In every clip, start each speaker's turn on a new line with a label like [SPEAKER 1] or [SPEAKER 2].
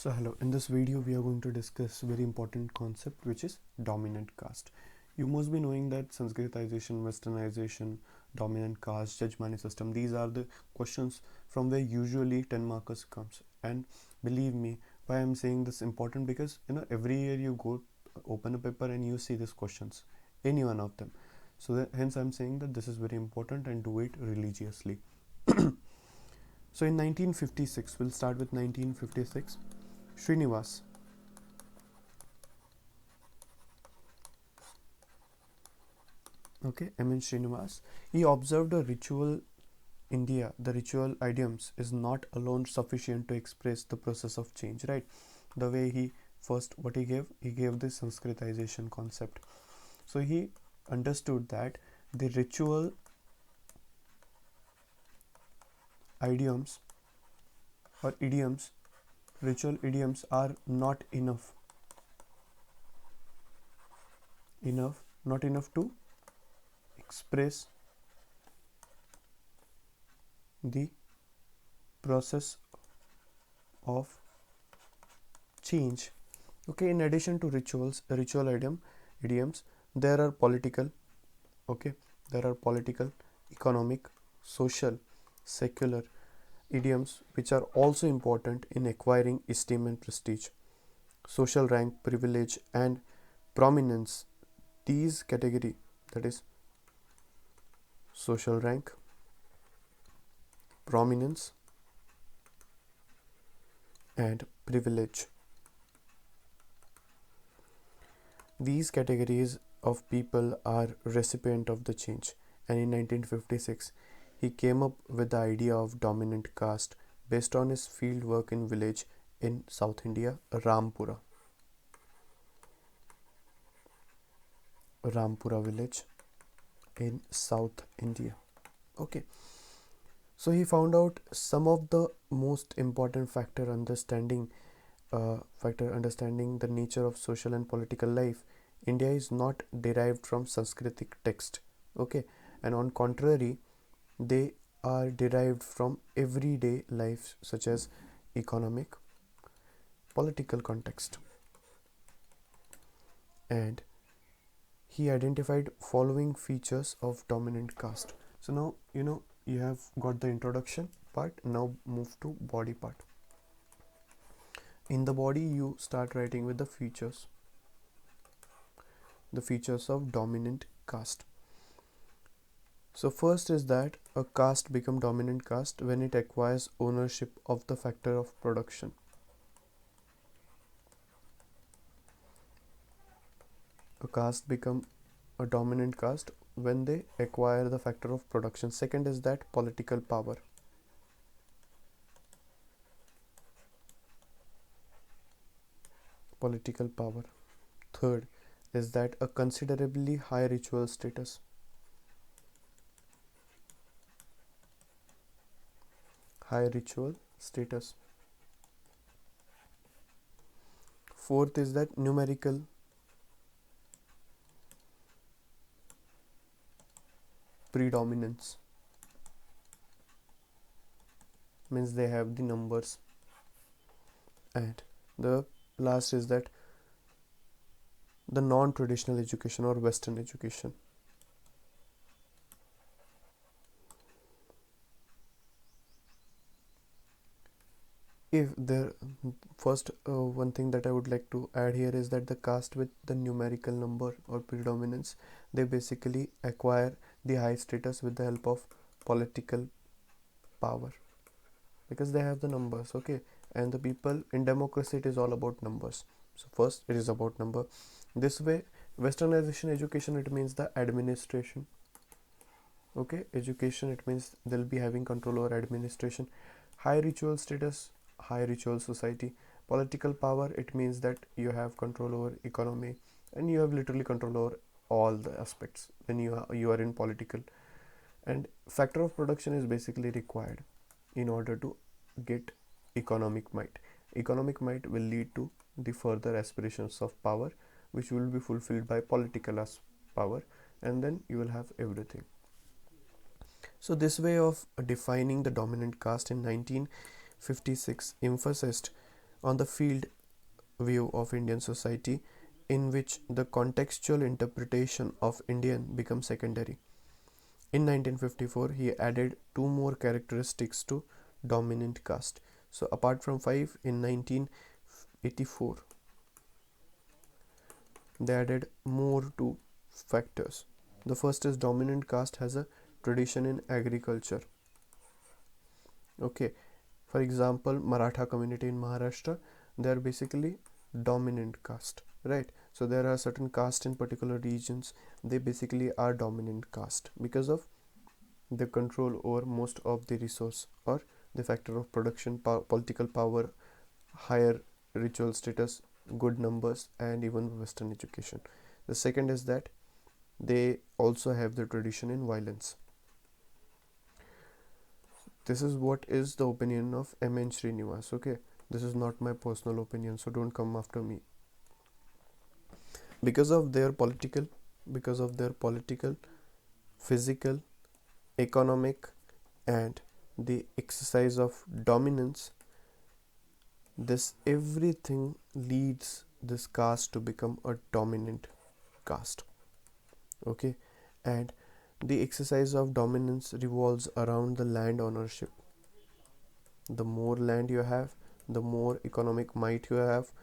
[SPEAKER 1] So hello, in this video we are going to discuss a very important concept which is dominant caste. You must be knowing that Sanskritization, Westernization, dominant caste, judgmani system, these are the questions from where usually 10 markers comes. And believe me, why I'm saying this important, because every year you go open a paper and you see these questions, any one of them. So hence I'm saying that this is very important and do it religiously. So in 1956, we'll start with 1956. Srinivas. Okay, M.N. Srinivas. He observed a ritual India. The ritual idioms is not alone sufficient to express the process of change, right? The way he first, what he gave this Sanskritization concept. So he understood that the ritual idioms or idioms, ritual idioms are not enough to express the process of change. Okay, in addition to ritual idioms, there are political, economic, social, secular idioms which are also important in acquiring esteem and prestige, social rank, privilege, and prominence. These category, that is social rank, prominence, and privilege. These categories of people are recipient of the change, and in 1956 he came up with the idea of dominant caste based on his field work in village in South India, Rampura village in South India. Okay, so he found out some of the most important factor understanding the nature of social and political life. India is not derived from Sanskritic text, okay, and on contrary, they are derived from everyday life such as economic, political context. And he identified following features of dominant caste. So now you have got the introduction part. Now move to body part. In the body you start writing with the features of dominant caste. So first is that a caste become dominant caste when it acquires ownership of the factor of production. A caste become a dominant caste when they acquire the factor of production. Second is that political power. Third is that a considerably high ritual status. Fourth is that numerical predominance, means they have the numbers. And the last is that the non-traditional education or Western education. If the first one thing that I would like to add here is that the caste with the numerical number or predominance, they basically acquire the high status with the help of political power, because they have the numbers. Okay, and the people in democracy, it is all about numbers. So first it is about number. This way, Westernization education, it means the administration. Okay, education, it means they'll be having control over administration. High ritual status, high ritual society. Political power, it means that you have control over economy and you have literally control over all the aspects when you are in political. And factor of production is basically required in order to get economic might. Economic might will lead to the further aspirations of power, which will be fulfilled by political power, and then you will have everything. So this way of defining the dominant caste in 1956 emphasized on the field view of Indian society, in which the contextual interpretation of Indian becomes secondary. In 1954, he added two more characteristics to dominant caste. So, apart from five, in 1984, they added more two factors. The first is dominant caste has a tradition in agriculture. Okay, for example, Maratha community in Maharashtra, they are basically dominant caste, right? So there are certain castes in particular regions, they basically are dominant caste because of the control over most of the resource or the factor of production, political power, higher ritual status, good numbers, and even Western education. The second is that they also have the tradition in violence. This is what is the opinion of M.N. Srinivas. Okay, this is not my personal opinion, so don't come after me. Because of their political, physical, economic, and the exercise of dominance, this everything leads this caste to become a dominant caste. Okay, and the exercise of dominance revolves around the land ownership. The more land you have, the more economic might you have.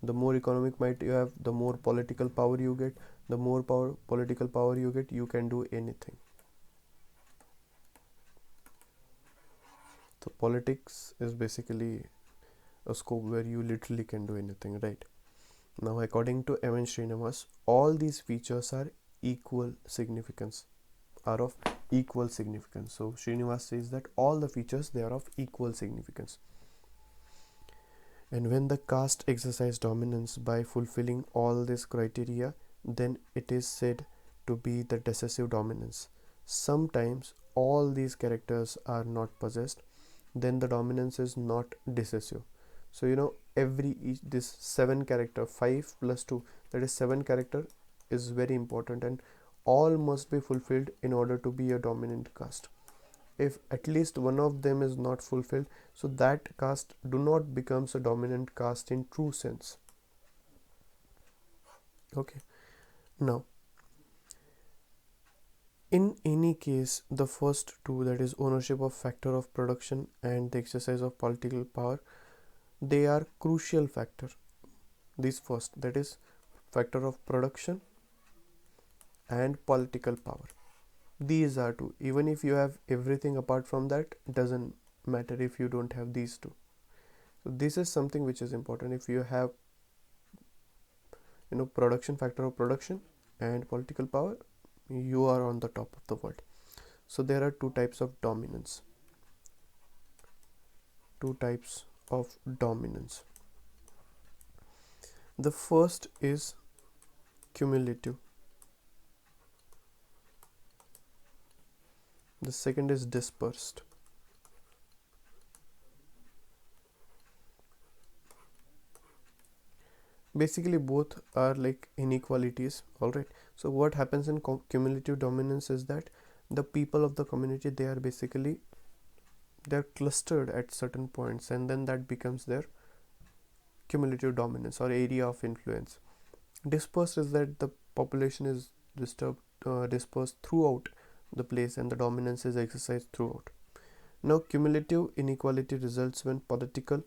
[SPEAKER 1] The more economic might you have, the more political power you get. The more political power you get, you can do anything. So politics is basically a scope where you literally can do anything, right? Now, according to M.N. Srinivas, all these features are equal significance, are of equal significance. So Srinivas says that all the features, they are of equal significance. And when the caste exercise dominance by fulfilling all these criteria, then it is said to be the decisive dominance. Sometimes all these characters are not possessed, then the dominance is not decisive. So this 7 character, 5 plus 2, that is 7 character, is very important, and all must be fulfilled in order to be a dominant caste. If at least one of them is not fulfilled, so that caste do not becomes a dominant caste in true sense. Okay, now in any case, the first two, that is ownership of factor of production and the exercise of political power, they are crucial factor. This first, that is factor of production and political power, these are two. Even if you have everything apart from that, doesn't matter if you don't have these two. So this is something which is important. If you have production, factor of production, and political power, you are on the top of the world. So there are two types of dominance. The first is cumulative, the second is dispersed. Basically both are like inequalities. All right, so what happens in cumulative dominance is that the people of the community, they're clustered at certain points, and then that becomes their cumulative dominance or area of influence. Dispersed is that the population is dispersed throughout the place, and the dominance is exercised throughout. Now cumulative inequality results when political,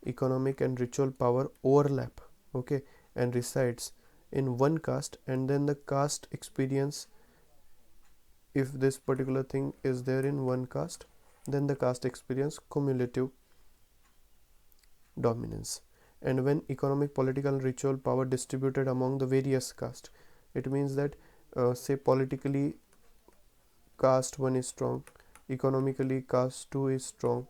[SPEAKER 1] economic, and ritual power overlap, okay, and resides in one caste, and then the caste experience, if this particular thing is there in one caste, then the caste experience cumulative dominance. And when economic, political, and ritual power distributed among the various castes, it means that say politically caste 1 is strong, economically caste 2 is strong,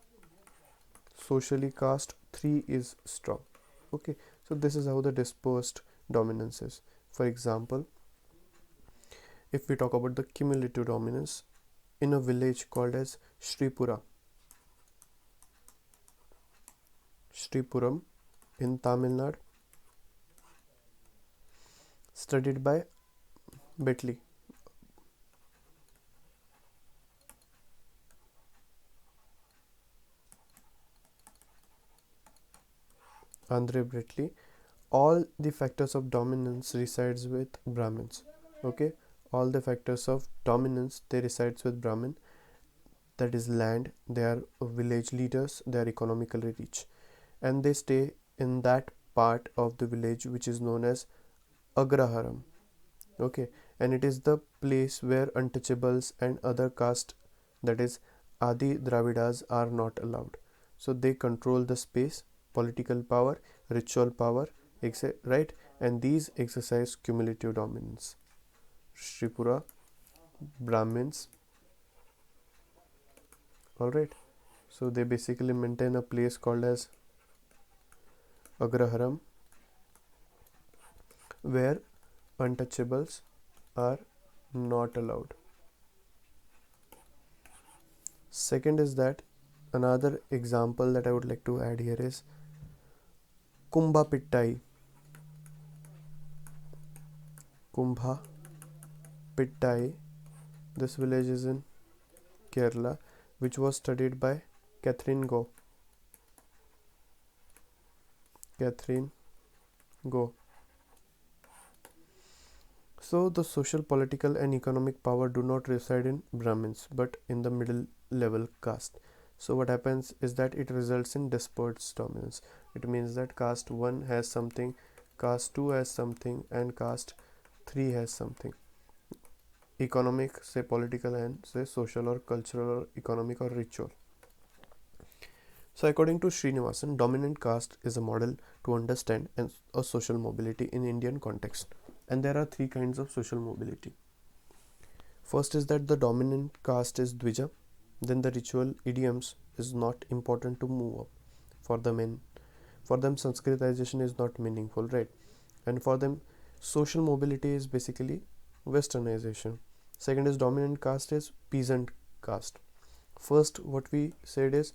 [SPEAKER 1] socially caste 3 is strong. Okay, so this is how the dispersed dominance is. For example, if we talk about the cumulative dominance, in a village called as Shripuram in Tamil Nadu, studied by Betley. Andre Britley, all the factors of dominance resides with Brahmins. Okay, all the factors of dominance they resides with Brahmin. That is land. They are village leaders. They are economically rich, and they stay in that part of the village which is known as Agraharam. Okay, and it is the place where untouchables and other caste, that is Adi Dravidas, are not allowed. So they control the space, political power, ritual power, right, and these exercise cumulative dominance. Sripura Brahmins, all right, so they basically maintain a place called as Agraharam where untouchables are not allowed. Second is that another example that I would like to add here is Kumbha Pittai. Kumbha Pittai. This village is in Kerala, which was studied by Catherine Go. Catherine Go. So the social, political, and economic power do not reside in Brahmins, but in the middle level caste. So what happens is that it results in dispersed dominance. It means that caste 1 has something, caste 2 has something, and caste 3 has something. Economic, say political, and say social or cultural or economic or ritual. So according to Srinivasan, dominant caste is a model to understand a social mobility in Indian context. And there are three kinds of social mobility. First is that the dominant caste is Dvija, then the ritual idioms is not important to move up for the men. For them, Sanskritization is not meaningful, right? And for them, social mobility is basically westernization. Second is dominant caste is peasant caste. First, what we said is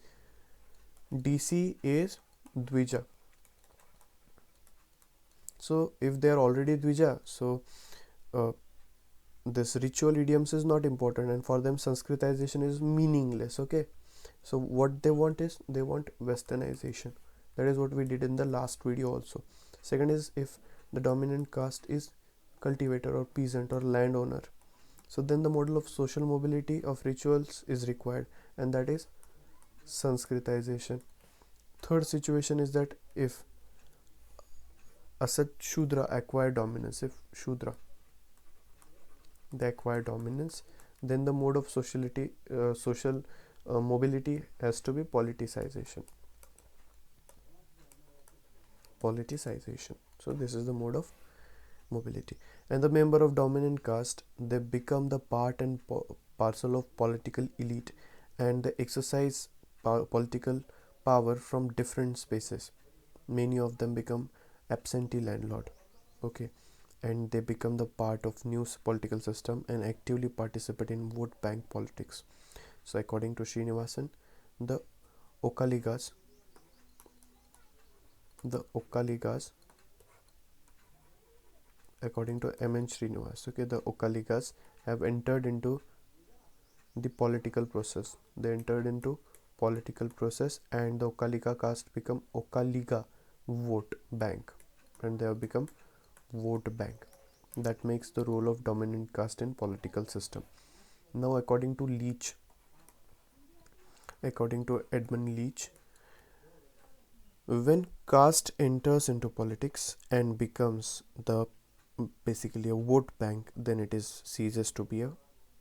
[SPEAKER 1] DC is Dvija. So if they are already Dvija, so uh, this ritual idioms is not important, and for them Sanskritization is meaningless. Okay, so what they want is they want westernization. That is what we did in the last video also. Second is if the dominant caste is cultivator or peasant or landowner, so then the model of social mobility of rituals is required, and that is Sanskritization. Third situation is that if Asat Shudra acquire dominance, if Shudra they acquire dominance, then the mode of social mobility has to be politicization. Politicization. So this is the mode of mobility, and the member of dominant caste they become the part and parcel of political elite, and they exercise political power from different spaces. Many of them become absentee landlord. Okay, and they become the part of new political system and actively participate in vote bank politics. So according to Srinivasan, the Okaligas, the Okaligas, according to M.N. Srinivas, okay, the Okaligas have entered into the political process. They entered into political process, and the Okalika caste become Okaliga vote bank, and they have become vote bank. That makes the role of dominant caste in political system. Now according to Leach, according to Edmund Leach, when caste enters into politics and becomes the basically a vote bank, then it is ceases to be a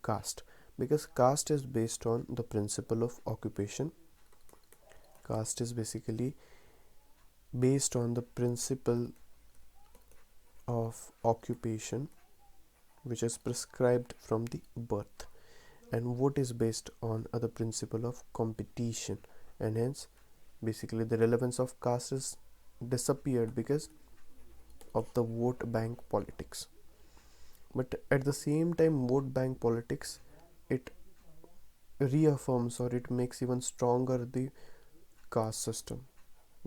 [SPEAKER 1] caste, because caste is based on the principle of occupation. Caste is basically based on the principle of occupation which is prescribed from the birth, and vote is based on the principle of competition, and hence basically the relevance of caste is disappeared because of the vote bank politics. But at the same time, vote bank politics, it reaffirms or it makes even stronger the caste system,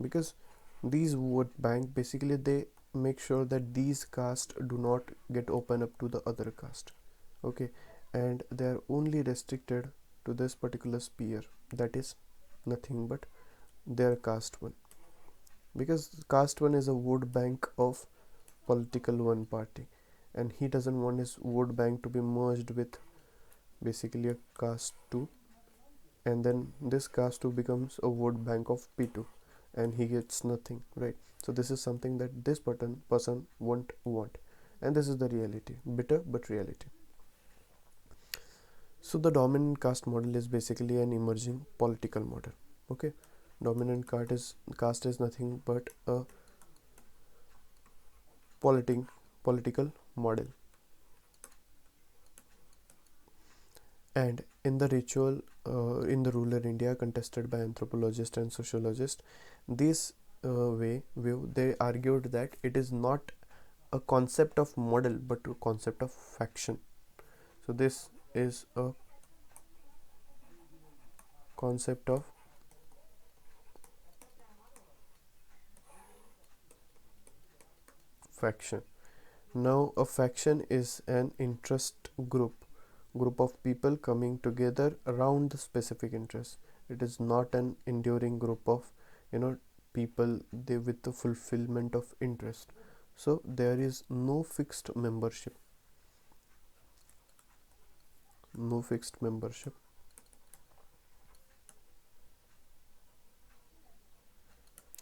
[SPEAKER 1] because these vote bank basically they make sure that these caste do not get open up to the other caste. Okay, and they are only restricted to this particular sphere, that is nothing but their caste one. because caste one is a vote bank of political one party, and he doesn't want his vote bank to be merged with basically a caste 2, and then this caste 2 becomes a vote bank of p2, and he gets nothing, right? So this is something that this person won't want, and this is the reality, bitter but reality. So the dominant caste model is basically an emerging political model. Okay, dominant caste is nothing but a politic political model. And in the ritual in the rural India contested by anthropologists and sociologists, this view, they argued that it is not a concept of model but a concept of faction. So this is a concept of faction. Now a faction is an interest group of people coming together around the specific interest. It is not an enduring group of people they with the fulfillment of interest. So there is no fixed membership, no fixed membership,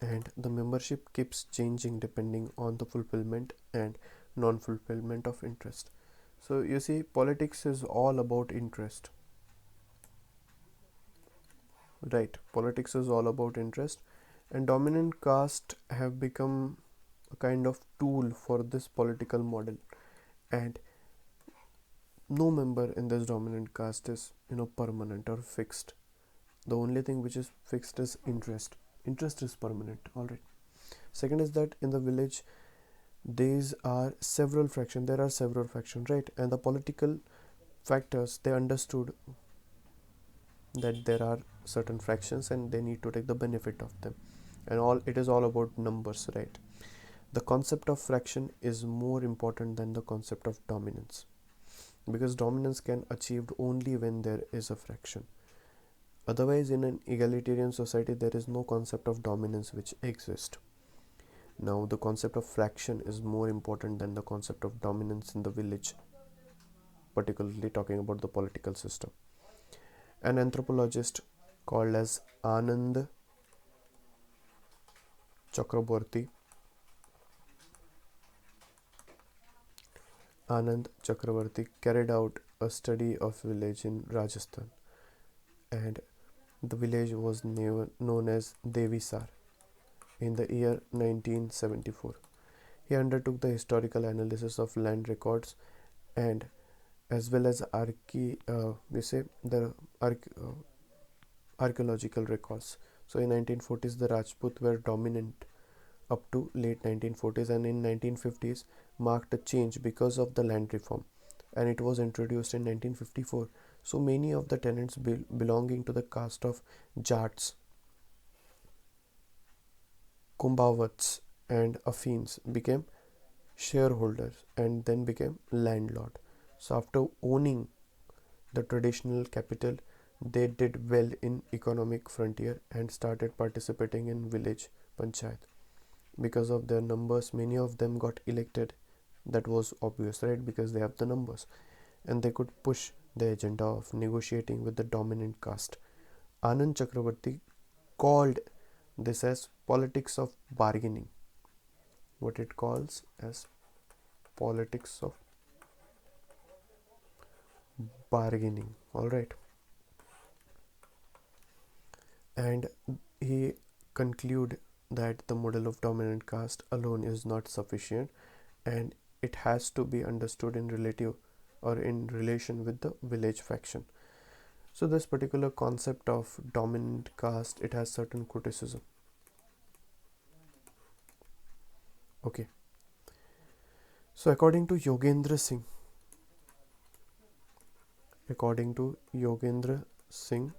[SPEAKER 1] and the membership keeps changing depending on the fulfillment and non-fulfillment of interest. So you see, politics is all about interest, right? Politics is all about interest, and dominant caste have become a kind of tool for this political model. And no member in this dominant caste is permanent or fixed. The only thing which is fixed is interest is permanent. All right. Second is that in the village there are several factions, right? And the political factors, they understood that there are certain fractions and they need to take the benefit of them, and all it is all about numbers, right? The concept of fraction is more important than the concept of dominance, because dominance can achieved only when there is a fraction. Otherwise, in an egalitarian society, there is no concept of dominance which exists. Now the concept of fraction is more important than the concept of dominance in the village, particularly talking about the political system. An anthropologist called as Chakraborty Anand Chakravarti carried out a study of village in Rajasthan, and the village was known as Devisar in the year 1974. He undertook the historical analysis of land records and as well as archaeological records. So in 1940s, the Rajput were dominant up to late 1940s, and in 1950s marked a change because of the land reform, and it was introduced in 1954. So many of the tenants belonging to the caste of Jats, Kumbhavats and Afins became shareholders and then became landlord. So after owning the traditional capital, they did well in economic frontier and started participating in village panchayat. Because of their numbers, many of them got elected. That was obvious, right? Because they have the numbers, and they could push the agenda of negotiating with the dominant caste. Anand Chakravarti called this as politics of bargaining, what it calls as politics of bargaining. All right. And he conclude that the model of dominant caste alone is not sufficient, and it has to be understood in relative or in relation with the village faction. So this particular concept of dominant caste, it has certain criticism. Okay. So according to Yogendra Singh,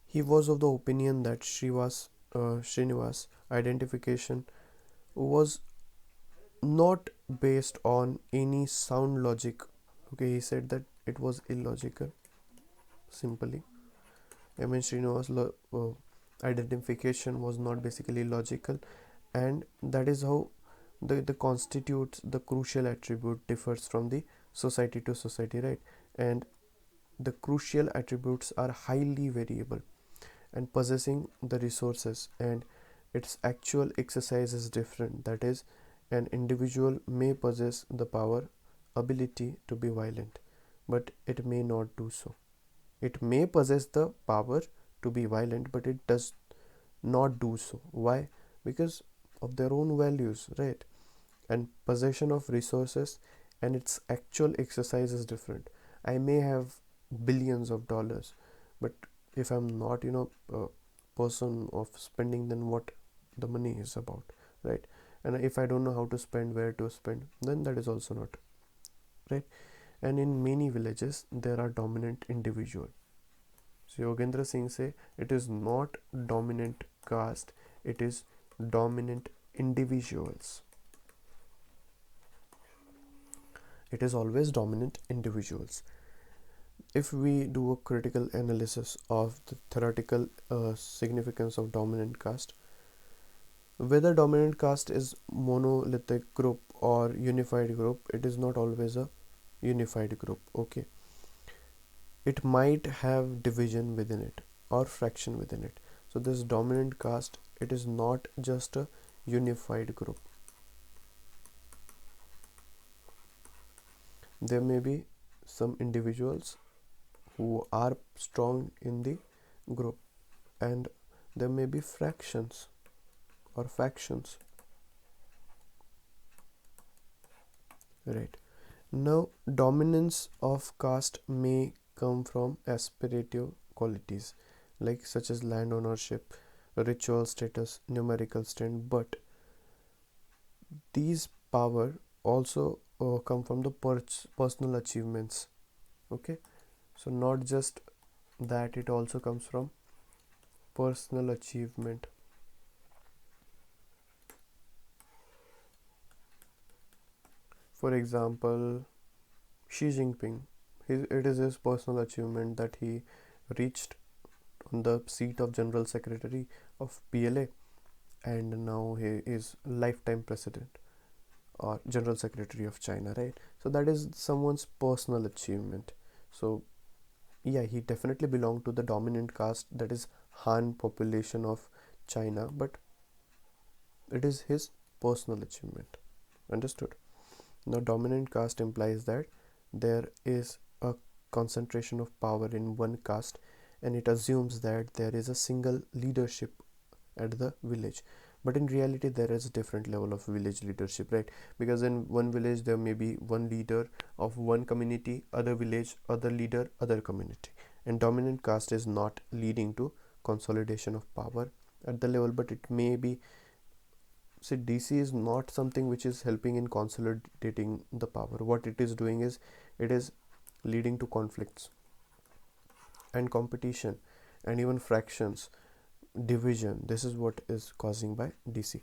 [SPEAKER 1] he was of the opinion that Srinivas identification was not based on any sound logic. Okay, he said that it was illogical. Simply, I mean, Srinivas identification was not basically logical, and that is how the constitutes the crucial attribute differs from the society to society, right? And the crucial attributes are highly variable and possessing the resources, and its actual exercise is different. That is, an individual may possess the power ability to be violent, but it may not do so. It may possess the power to be violent, but it does not do so. Why? Because of their own values, right? And possession of resources and its actual exercise is different. I may have billions of dollars, but if I'm not, a person of spending, then what the money is about, right? And if I don't know how to spend, where to spend, then that is also not right. And in many villages there are dominant individual. So Yogendra Singh say it is not dominant caste, it is dominant individuals. It is always dominant individuals. If we do a critical analysis of the theoretical significance of dominant caste, whether dominant caste is monolithic group or unified group, it is not always a unified group. Okay, it might have division within it or fraction within it. So this dominant caste, it is not just a unified group. There may be some individuals who are strong in the group, and there may be fractions or factions, right? Now dominance of caste may come from aspirative qualities like such as land ownership, ritual status, numerical strength, but these power also come from the personal achievements. Okay, so not just that, it also comes from personal achievement. For example, Xi Jinping, it is his personal achievement that he reached on the seat of General Secretary of PLA, and now he is lifetime president or General Secretary of China, right? So that is someone's personal achievement. So yeah, he definitely belonged to the dominant caste, that is Han population of China, but it is his personal achievement. Understood? Now, dominant caste implies that there is a concentration of power in one caste, and it assumes that there is a single leadership at the village. But in reality, there is a different level of village leadership, right? Because in one village, there may be one leader of one community, other village, other leader, other community. And dominant caste is not leading to consolidation of power at the level, but it may be. See, DC is not something which is helping in consolidating the power. What it is doing is it is leading to conflicts and competition and even fractions, division. This is what is causing by DC.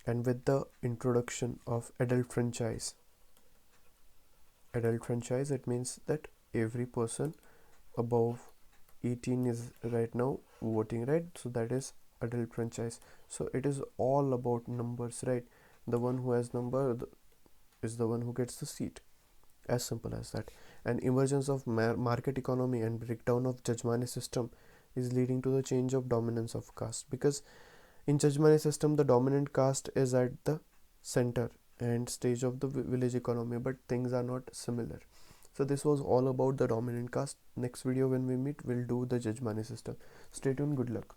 [SPEAKER 1] And with the introduction of adult franchise, it means that every person above 18 is right now voting, right? So that is adult franchise. So it is all about numbers, right? The one who has number is the one who gets the seat, as simple as that. And emergence of market economy and breakdown of Jajmani system is leading to the change of dominance of caste, because in Jajmani system the dominant caste is at the center and stage of the village economy, but things are not similar. So this was all about the dominant caste. Next video when we meet, we'll do the Jajmani system. Stay tuned. Good luck.